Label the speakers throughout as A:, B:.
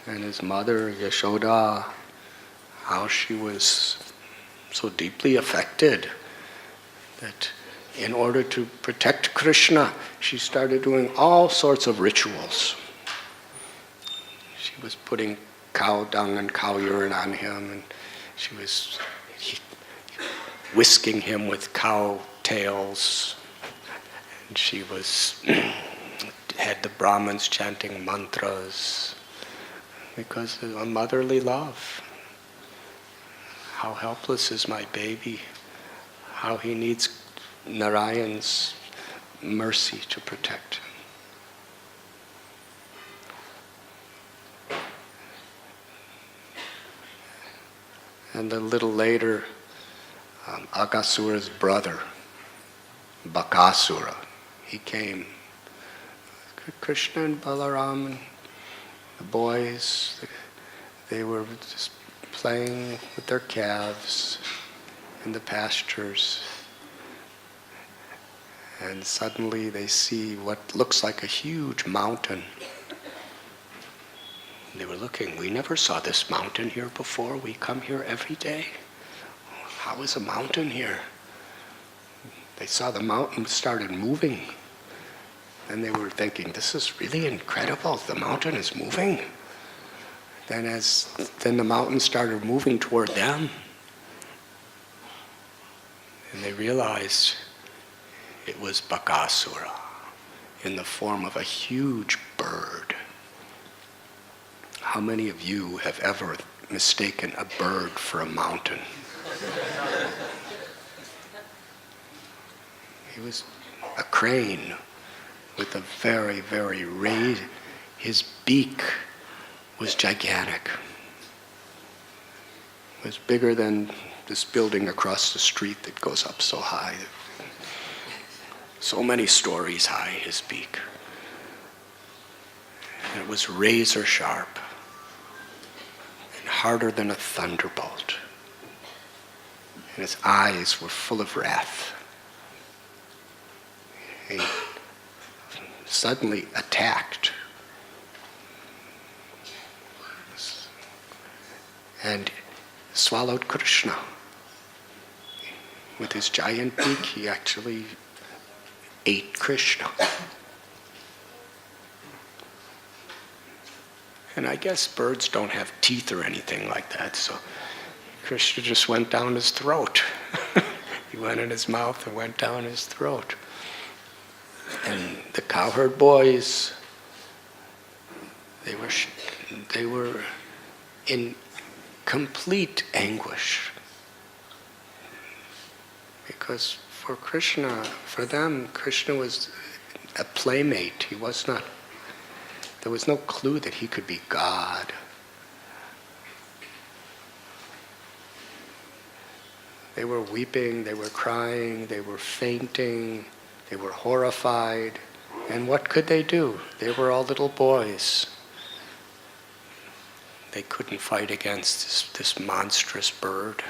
A: and his mother, Yashoda, how she was so deeply affected that in order to protect Krishna, she started doing all sorts of rituals. She was putting cow dung and cow urine on him, and she was whisking him with cow tails, and she was had the Brahmins chanting mantras because of a motherly love. How helpless is my baby? How he needs Narayan's mercy to protect him. And a little later, Aghasura's brother, Bakasura, he came. Krishna and Balaram and the boys, they were just playing with their calves in the pastures. And suddenly they see what looks like a huge mountain. They were looking, we never saw this mountain here before. We come here every day. How is a mountain here? They saw the mountain started moving. And they were thinking, this is really incredible. The mountain is moving. Then the mountain started moving toward them. And they realized it was Bakasura in the form of a huge bird. How many of you have ever mistaken a bird for a mountain? He was a crane with a very, very raised, his beak was gigantic. It was bigger than this building across the street that goes up so high. So many stories high, his beak. And it was razor sharp and harder than a thunderbolt. And his eyes were full of wrath. He suddenly attacked and swallowed Krishna. With his giant beak, he actually ate Krishna. And I guess birds don't have teeth or anything like that, so Krishna just went down his throat. He went in his mouth and went down his throat. And the cowherd boys, they were in complete anguish. Because for Krishna, for them, Krishna was a playmate. He was not, there was no clue that he could be God. They were weeping, they were crying, they were fainting, they were horrified. And what could they do? They were all little boys. They couldn't fight against this monstrous bird.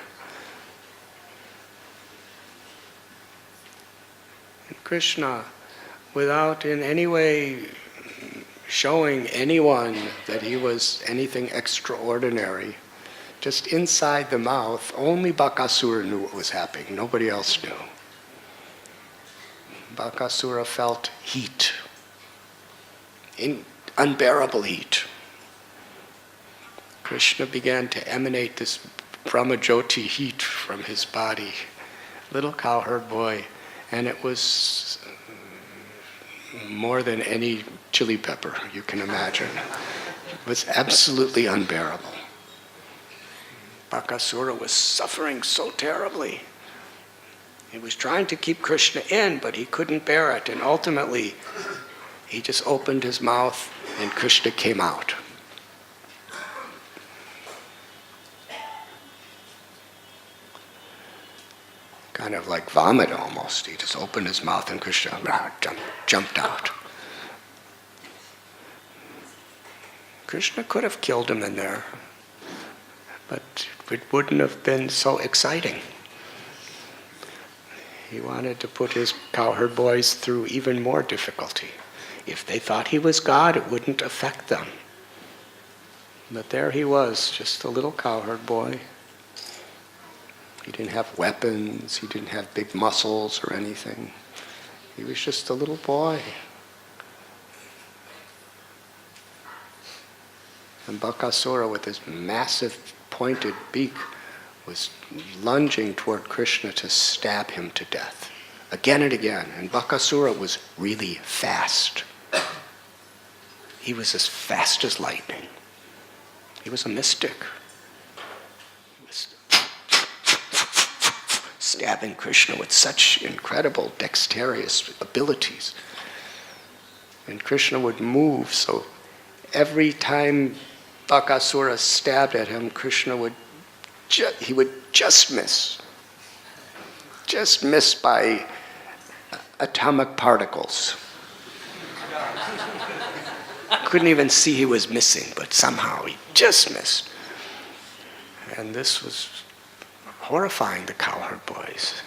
A: And Krishna, without in any way showing anyone that he was anything extraordinary, just inside the mouth, only Bakasura knew what was happening. Nobody else knew. Bakasura felt heat, unbearable heat. Krishna began to emanate this Brahmajyoti heat from his body. Little cowherd boy, and it was more than any chili pepper you can imagine. It was absolutely unbearable. Bakasura was suffering so terribly. He was trying to keep Krishna in, but he couldn't bear it. And ultimately, he just opened his mouth and Krishna came out. Kind of like vomit almost. He just opened his mouth and Krishna jumped out. Krishna could have killed him in there, but it wouldn't have been so exciting. He wanted to put his cowherd boys through even more difficulty. If they thought he was God, it wouldn't affect them. But there he was, just a little cowherd boy. He didn't have weapons, he didn't have big muscles or anything. He was just a little boy. And Bakasura, with his massive pointed beak, was lunging toward Krishna to stab him to death, again and again. And Bakasura was really fast. He was as fast as lightning. He was a mystic. He was stabbing Krishna with such incredible dexterous abilities. And Krishna would move, so every time Bakasura stabbed at him, Krishna would just miss. Just miss by atomic particles. Couldn't even see he was missing, but somehow he just missed. And this was horrifying the cowherd boys.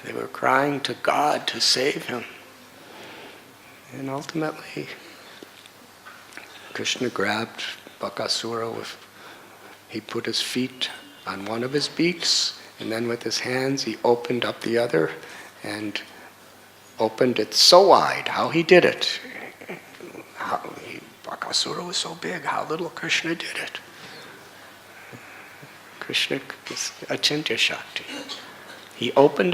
A: They were crying to God to save him. And ultimately, Krishna grabbed Bakasura he put his feet on one of his beaks, and then with his hands he opened up the other and opened it so wide. How he did it. Bakasura was so big, how little Krishna did it. Krishna is Achintya Shakti. He opened